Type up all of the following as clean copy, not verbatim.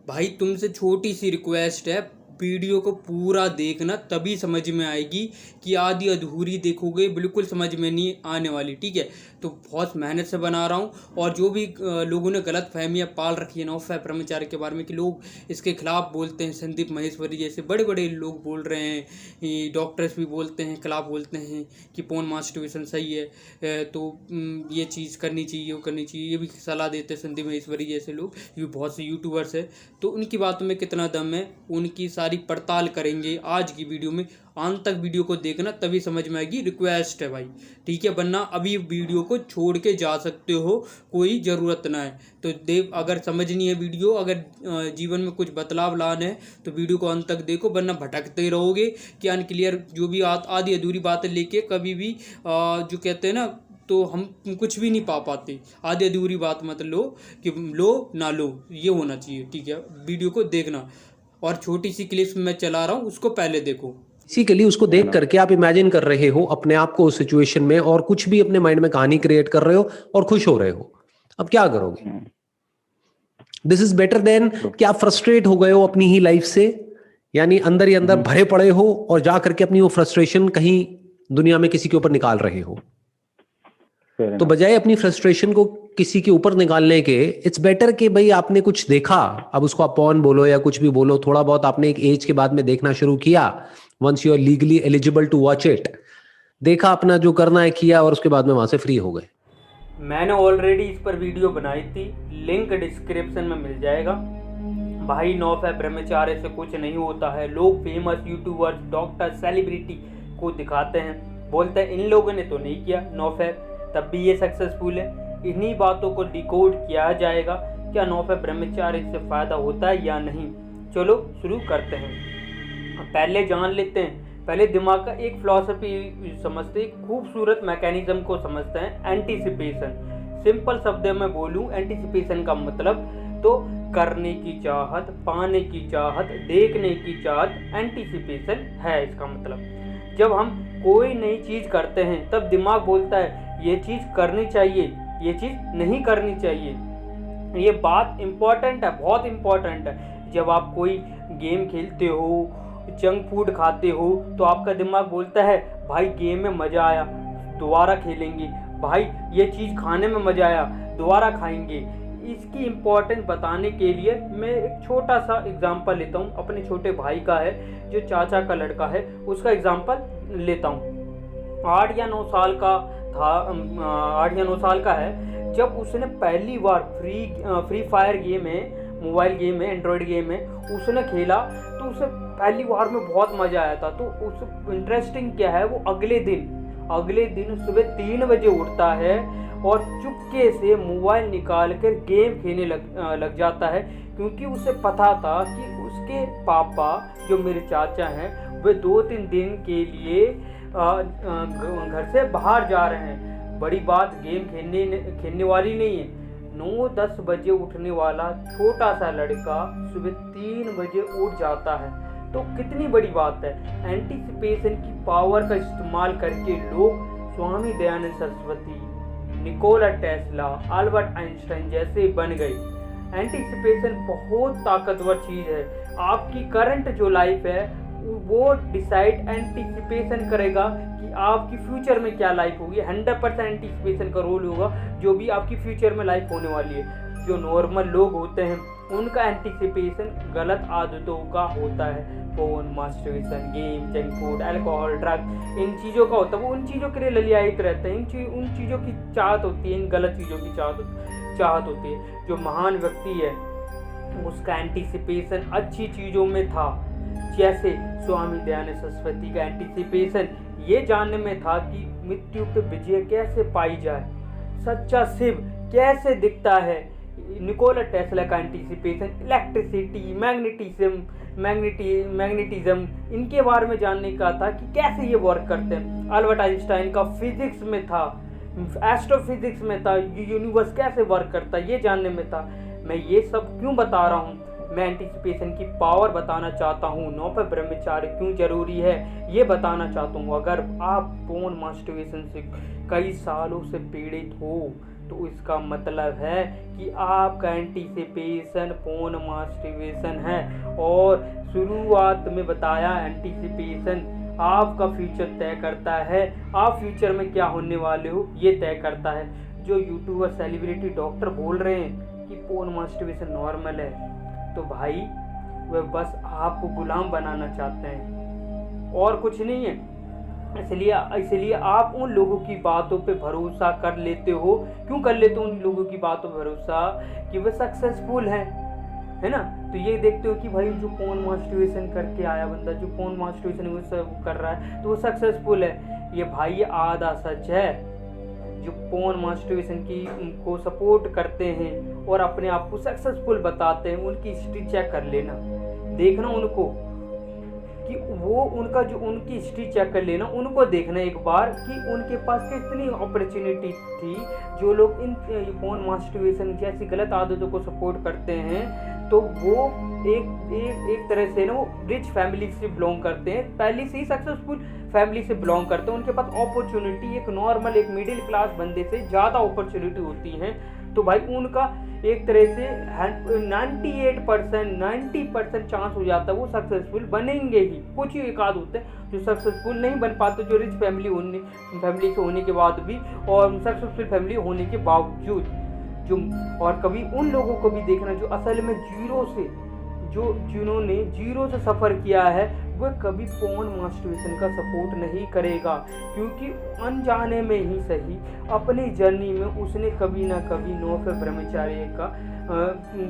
भाई तुमसे छोटी सी रिक्वेस्ट है, वीडियो को पूरा देखना तभी समझ में आएगी। कि आधी अधूरी देखोगे बिल्कुल समझ में नहीं आने वाली, ठीक है। तो बहुत मेहनत से बना रहा हूँ। और जो भी लोगों ने गलत फहमियाँ पाल रखी है नौफा ब्रह्मचारी के बारे में कि लोग इसके खिलाफ बोलते हैं, संदीप महेश्वरी जैसे बड़े बड़े लोग बोल रहे हैं, डॉक्टर्स भी बोलते हैं, खिलाफ बोलते हैं कि पोर्न मास्टरबेशन सही है। तो ये चीज़ करनी चाहिए, वो करनी चाहिए, ये भी सलाह देते हैं संदीप महेश्वरी जैसे लोग। ये बहुत से यूट्यूबर्स है, तो उनकी बातों में कितना दम है उनकी सारी पड़ताल करेंगे आज की वीडियो में। अंत तक वीडियो को देखना तभी समझ में आएगी, रिक्वेस्ट है भाई, ठीक है। वरना अभी वीडियो को छोड़ के जा सकते हो, कोई ज़रूरत ना है। तो देव अगर समझनी है वीडियो, अगर जीवन में कुछ बदलाव लाना है तो वीडियो को अंत तक देखो, वरना भटकते रहोगे कि अनक्लियर जो भी आधी अधूरी बातें लेके कभी भी जो कहते हैं ना, तो हम कुछ भी नहीं पा पाते। आधी अधूरी बात मत लो कि लो ना लो, ये होना चाहिए, ठीक है। वीडियो को देखना, और छोटी सी क्लिप्स मैं चला रहा हूँ उसको पहले देखो। बेसिकली उसको देख करके आप इमेजिन कर रहे हो अपने आप को उस सिचुएशन में, और कुछ भी अपने माइंड में कहानी क्रिएट कर रहे हो और खुश हो रहे हो। अब क्या करोगे? दिस इज बेटर देन कि आप फ्रस्ट्रेट हो गए हो अपनी ही लाइफ से, यानी अंदर ही अंदर भरे पड़े हो और जा करके अपनी वो फ्रस्ट्रेशन कहीं दुनिया में किसी के ऊपर निकाल रहे हो। तो बजाय अपनी फ्रस्ट्रेशन को किसी के ऊपर निकालने के, इट्स बेटर कि भाई आपने कुछ देखा, अब उसको आप पॉर्न बोलो या कुछ भी बोलो, थोड़ा बहुत आपने एक एज के बाद में देखना शुरू किया, once you are legally eligible to watch it, देखा, अपना जो करना है किया, और उसके बाद में वहां से फ्री हो गए। मैंने ऑलरेडी इस पर वीडियो बनाई थी, लिंक डिस्क्रिप्शन में मिल जाएगा। भाई नौफा ब्रह्मचार्य से कुछ नहीं होता है। लोग फेमस यूट्यूबर्स, डॉक्टर, सेलिब्रिटी को दिखाते हैं, बोलते हैं इन लोगों ने तो नहीं किया नौफा, तब भी ये सक्सेसफुल है। इन्हीं बातों को डिकोड किया जाएगा, क्या नौफा ब्रह्मचार्य से फ़ायदा होता है या नहीं। चलो शुरू करते हैं। पहले जान लेते हैं, पहले दिमाग का एक फिलॉसफी समझते हैं, खूबसूरत मैकेनिज्म को समझते हैं, एंटीसिपेशन। सिंपल शब्दों में बोलूं, एंटीसिपेशन का मतलब तो करने की चाहत, पाने की चाहत, देखने की चाहत, एंटीसिपेशन है इसका मतलब। जब हम कोई नई चीज़ करते हैं तब दिमाग बोलता है ये चीज़ करनी चाहिए, ये चीज़ नहीं करनी चाहिए। ये बात इम्पॉर्टेंट है, बहुत इम्पॉर्टेंट है। जब आप कोई गेम खेलते हो, जंक फूड खाते हो, तो आपका दिमाग बोलता है भाई गेम में मज़ा आया, दोबारा खेलेंगे। भाई ये चीज़ खाने में मज़ा आया, दोबारा खाएंगे। इसकी इम्पोर्टेंस बताने के लिए मैं एक छोटा सा एग्जांपल लेता हूँ। अपने छोटे भाई का है, जो चाचा का लड़का है, उसका एग्जांपल लेता हूँ। 8 या 9 साल का था, 8 या 9 साल का है। जब उसने पहली बार फ्री फायर गेम है, मोबाइल गेम है, एंड्रॉयड गेम है, उसने खेला तो उसे पहली बार में बहुत मज़ा आया था। तो उस इंटरेस्टिंग क्या है, वो अगले दिन सुबह 3 बजे उठता है और चुपके से मोबाइल निकाल कर गेम खेलने लग जाता है, क्योंकि उसे पता था कि उसके पापा जो मेरे चाचा हैं वे 2-3 दिन के लिए घर से बाहर जा रहे हैं। बड़ी बात गेम खेलने वाली नहीं है। 9-10 बजे उठने वाला छोटा सा लड़का सुबह 3 बजे उठ जाता है, तो कितनी बड़ी बात है। एंटीसिपेशन की पावर का इस्तेमाल करके लोग Swami Dayanand Saraswati, Nikola Tesla, Albert Einstein जैसे बन गए। एंटीसिपेशन बहुत ताकतवर चीज़ है। आपकी करंट जो लाइफ है वो डिसाइड एंटीसिपेशन करेगा कि आपकी फ्यूचर में क्या लाइफ होगी। 100% एंटीसिपेशन का रोल होगा जो भी आपकी फ्यूचर में लाइफ होने वाली है। जो नॉर्मल लोग होते हैं उनका एंटीसिपेशन गलत आदतों का होता है। Phone, masturbation, game, junk food, alcohol, drug, इन चीज़ों का होता है। वो उन चीज़ों के लिए ललियायित रहते हैं, उन चीज़ों की चाहत होती है, इन गलत चीज़ों की चाहत होती है। जो महान व्यक्ति है उसका एंटीसिपेशन अच्छी चीज़ों में था। जैसे स्वामी दयानंद सरस्वती का एंटीसिपेशन ये जानने में था कि मृत्यु पे विजय कैसे पाई जाए, सच्चा शिव कैसे दिखता है। निकोला टेस्ला का एंटीसिपेशन इलेक्ट्रिसिटी, मैग्नेटिज्म इनके बारे में जानने का था कि कैसे ये वर्क करते हैं। अल्बर्ट आइंस्टाइन का फिजिक्स में था, एस्ट्रोफिजिक्स में था, यूनिवर्स कैसे वर्क करता है ये जानने में था। मैं ये सब क्यों बता रहा हूँ, मैं एंटीसिपेशन की पावर बताना चाहता हूँ। नौफा ब्रह्मचार्य क्यों जरूरी है ये बताना चाहता हूँ। अगर आप पोर्न मास्टरबेशन से कई सालों से पीड़ित हो तो इसका मतलब है कि आपका एंटीसिपेशन पोर्न मास्टरबेशन है। और शुरुआत में बताया एंटीसिपेशन आपका फ्यूचर तय करता है, आप फ्यूचर में क्या होने वाले हो ये तय करता है। जो यूट्यूबर सेलिब्रिटी डॉक्टर बोल रहे हैं कि पोर्न मास्टरबेशन नॉर्मल है, तो भाई वह बस आपको गुलाम बनाना चाहते हैं और कुछ नहीं है। इसलिए आप उन लोगों की बातों पे भरोसा कर लेते हो। क्यों कर लेते हो उन लोगों की बातों पे भरोसा? कि वे सक्सेसफुल हैं, है ना। तो ये देखते हो कि भाई जो पोर्न मास्टरबेशन करके आया बंदा, जो पोर्न मास्टरबेशन वो सब कर रहा है तो वो सक्सेसफुल है। ये भाई ये आधा सच है। जो पोर्न मास्टरबेशन की को सपोर्ट करते हैं और अपने आप को सक्सेसफुल बताते हैं, उनकी हिस्ट्री चेक कर लेना, देखना उनको कि वो उनका जो उनकी हिस्ट्री चेक कर लेना, उनको देखना एक बार कि उनके पास कितनी अपॉर्चुनिटी थी। जो लोग इन पोर्न मास्टरबेशन जैसी गलत आदतों को सपोर्ट करते हैं तो वो एक तरह से ना वो रिच फैमिली से बिलोंग करते हैं, पहले से ही सक्सेसफुल फैमिली से बिलोंग करते हैं। उनके पास अपॉर्चुनिटी एक नॉर्मल एक मिडिल क्लास बंदे से ज़्यादा अपॉर्चुनिटी होती है। तो भाई उनका एक तरह से 90% चांस हो जाता है वो सक्सेसफुल बनेंगे ही। कुछ ही एक आध होते हैं जो सक्सेसफुल नहीं बन पाते, जो रिच फैमिली से होने के बाद भी और सक्सेसफुल फैमिली होने के बावजूद। और कभी उन लोगों को भी देखना जो असल में जिन्होंने जीरो से सफ़र किया है, वह कभी पोर्न मास्टरबेशन का सपोर्ट नहीं करेगा, क्योंकि अनजाने में ही सही अपनी जर्नी में उसने कभी ना कभी 9 ब्रह्मचार्य का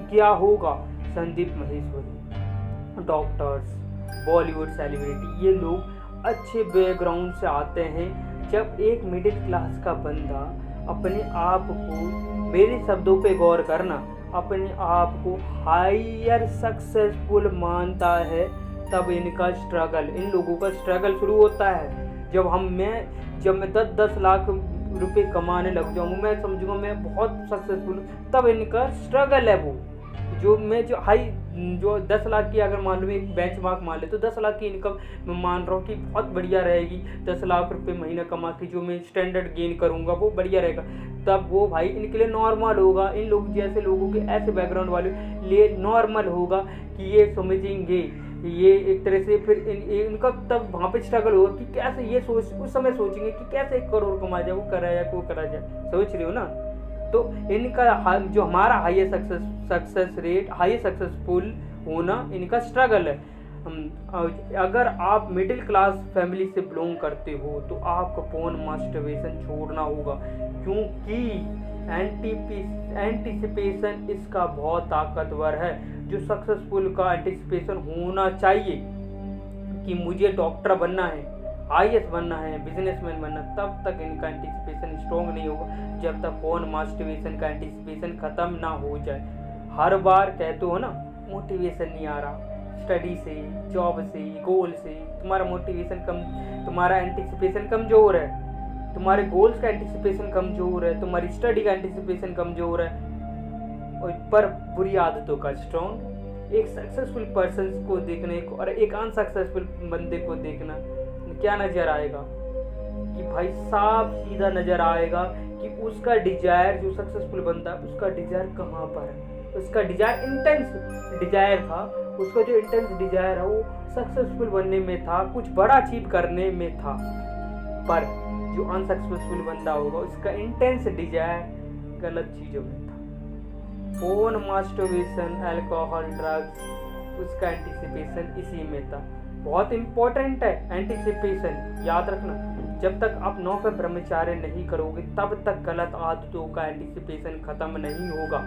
किया होगा। संदीप महेश्वरी, डॉक्टर्स, बॉलीवुड सेलिब्रिटी, ये लोग अच्छे बैकग्राउंड से आते हैं। जब एक मिडिल क्लास का बंदा अपने आप को, मेरे शब्दों पे गौर करना, अपने आप को हायर सक्सेसफुल मानता है, तब इनका स्ट्रगल, इन लोगों का स्ट्रगल शुरू होता है। जब मैं 10 लाख रुपए कमाने लग जाऊँ, मैं समझूंगा मैं बहुत सक्सेसफुल, तब इनका स्ट्रगल है वो जो 10 लाख की अगर मान लो एक बेंचमार्क मान ले तो 10 लाख की इनकम मैं मान रहा हूँ कि बहुत बढ़िया रहेगी। 10 लाख रुपए महीना कमा के जो मैं स्टैंडर्ड गेन करूँगा वो बढ़िया रहेगा, तब वो भाई इनके लिए नॉर्मल होगा। इन लोग जैसे लोगों के ऐसे बैकग्राउंड वाले लिए नॉर्मल होगा कि ये समझेंगे, ये एक तरह से फिर इनका तब वहाँ पे स्ट्रगल होगा कि कैसे ये उस समय सोचेंगे कि कैसे 1 करोड़ कमा जाए, वो करा जाए, वो करा जाए। समझ रहे हो ना। तो इनका जो हमारा highest success rate, highest successful होना इनका स्ट्रगल है। अगर आप मिडिल क्लास फैमिली से बिलोंग करते हो तो आपको पोर्न मास्टरबेशन छोड़ना होगा, क्योंकि एंटीसिपेशन इसका बहुत ताकतवर है। जो सक्सेसफुल का एंटीसिपेशन होना चाहिए कि मुझे डॉक्टर बनना है, आईएएस बनना है, बिजनेसमैन बनना, तब तक इनका एंटीसिपेशन स्ट्रॉन्ग नहीं होगा जब तक पोर्न मास्टरबेशन का एंटीसिपेशन खत्म ना हो जाए। हर बार कहते हो ना मोटिवेशन नहीं आ रहा, स्टडी से, जॉब से, गोल से तुम्हारा मोटिवेशन कम, तुम्हारा एंटीसिपेशन कमजोर है, तुम्हारे गोल्स का एंटीसिपेशन कमजोर है, तुम्हारी स्टडी का एंटीसिपेशन कमजोर है, और पर बुरी आदतों का स्ट्रॉन्ग। एक सक्सेसफुल पर्सन को देखने को और एक अनसक्सेसफुल बंदे को देखना क्या नजर आएगा कि भाई साफ सीधा नजर आएगा कि उसका डिजायर, जो सक्सेसफुल बंदा है उसका डिजायर कहाँ पर है। उसका डिजायर इंटेंस डिजायर था, उसका जो इंटेंस डिजायर है वो सक्सेसफुल बनने में था, कुछ बड़ा अचीव करने में था। पर जो अनसक्सेसफुल बंदा होगा उसका इंटेंस डिजायर गलत चीजों में था। पोर्न मास्टरबेशन, अल्कोहल, ड्रग्स, उसका एंटीसिपेशन इसी में था। बहुत इंपॉर्टेंट है एंटीसिपेशन, याद रखना। जब तक आप 9 ब्रह्मचार्य नहीं करोगे तब तक गलत आदतों का एंटीसिपेशन खत्म नहीं होगा।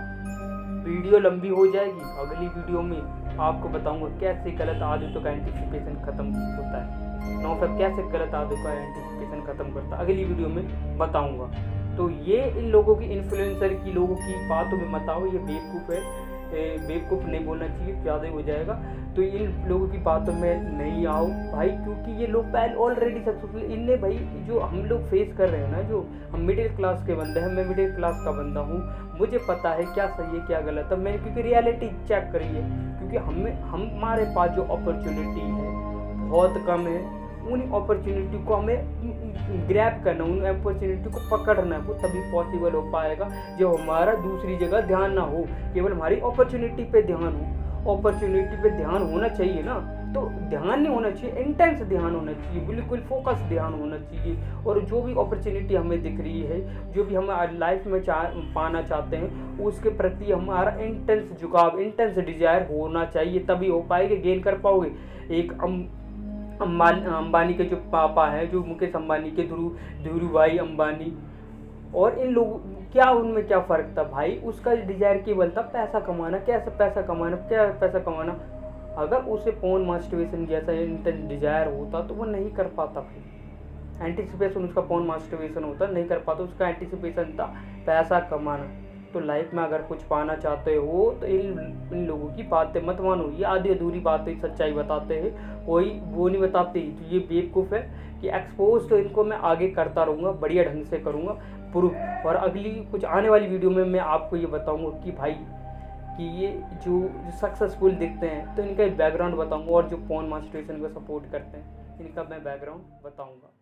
वीडियो लंबी हो जाएगी, अगली वीडियो में आपको बताऊंगा कैसे गलत आदतों का एंटीसिपेशन खत्म होता है, 9 कैसे गलत आदतों का एंटीसिपेशन खत्म करता है, अगली वीडियो में बताऊंगा। तो ये इन लोगों की, इन्फ्लुएंसर की लोगों की बातों में मत आओ, ये बेवकूफ़ है, बेवकूफ़ नहीं बोलना चाहिए, ज़्यादा हो जाएगा। तो इन लोगों की बातों में नहीं आओ भाई, क्योंकि ये लोग पहले ऑलरेडी सक्सेसफुल, इनने भाई जो हम लोग फेस कर रहे हैं ना, जो हम मिडिल क्लास के बंदे हैं, मैं मिडिल क्लास का बंदा हूँ, मुझे पता है क्या सही है क्या गलत है। मैंने क्योंकि रियलिटी चेक करी है, क्योंकि हमारे पास जो अपॉर्चुनिटी है बहुत कम है, उन अपॉर्चुनिटी को हमें ग्रैब करना, उन अपॉर्चुनिटी को पकड़ना है, वो तभी पॉसिबल हो पाएगा जब हमारा दूसरी जगह ध्यान ना हो, केवल हमारी अपॉर्चुनिटी पे ध्यान हो। अपॉर्चुनिटी पे ध्यान होना चाहिए ना, तो ध्यान नहीं होना चाहिए, इंटेंस ध्यान होना चाहिए, बिल्कुल फोकस ध्यान होना चाहिए। और जो भी अपॉर्चुनिटी हमें दिख रही है, जो भी हम लाइफ में पाना चाहते हैं, उसके प्रति हमारा इंटेंस झुकाव, इंटेंस डिजायर होना चाहिए, तभी हो पाएगा, गेन कर पाओगे। एक अंबानी के जो पापा हैं, जो मुकेश अंबानी के धीरू भाई अंबानी, और इन लोगों क्या उनमें क्या फ़र्क था भाई, उसका डिजायर केवल था पैसा कमाना, कैसे पैसा कमाना, क्या पैसा कमाना। अगर उसे पोर्न मास्टरबेशन जैसा इंटेंस डिजायर होता तो वो नहीं कर पाता भाई, एंटिसिपेशन उसका पोर्न मास्टरबेशन होता, नहीं कर पाता, उसका एंटिसिपेशन था पैसा कमाना। तो लाइफ में अगर कुछ पाना चाहते हो तो इन लोगों की बातें मत मानो, ये आधी अधूरी बातें सच्चाई बताते हैं, कोई वो नहीं बताते, तो ये बेवकूफ़ है कि एक्सपोज तो इनको मैं आगे करता रहूँगा, बढ़िया ढंग से करूँगा प्रूफ। और अगली कुछ आने वाली वीडियो में मैं आपको ये बताऊँगा कि भाई कि ये जो सक्सेसफुल दिखते हैं तो इनका बैकग्राउंड बताऊँगा, और जो पोर्न मास्टरबेशन को सपोर्ट करते हैं इनका मैं बैकग्राउंड बताऊँगा।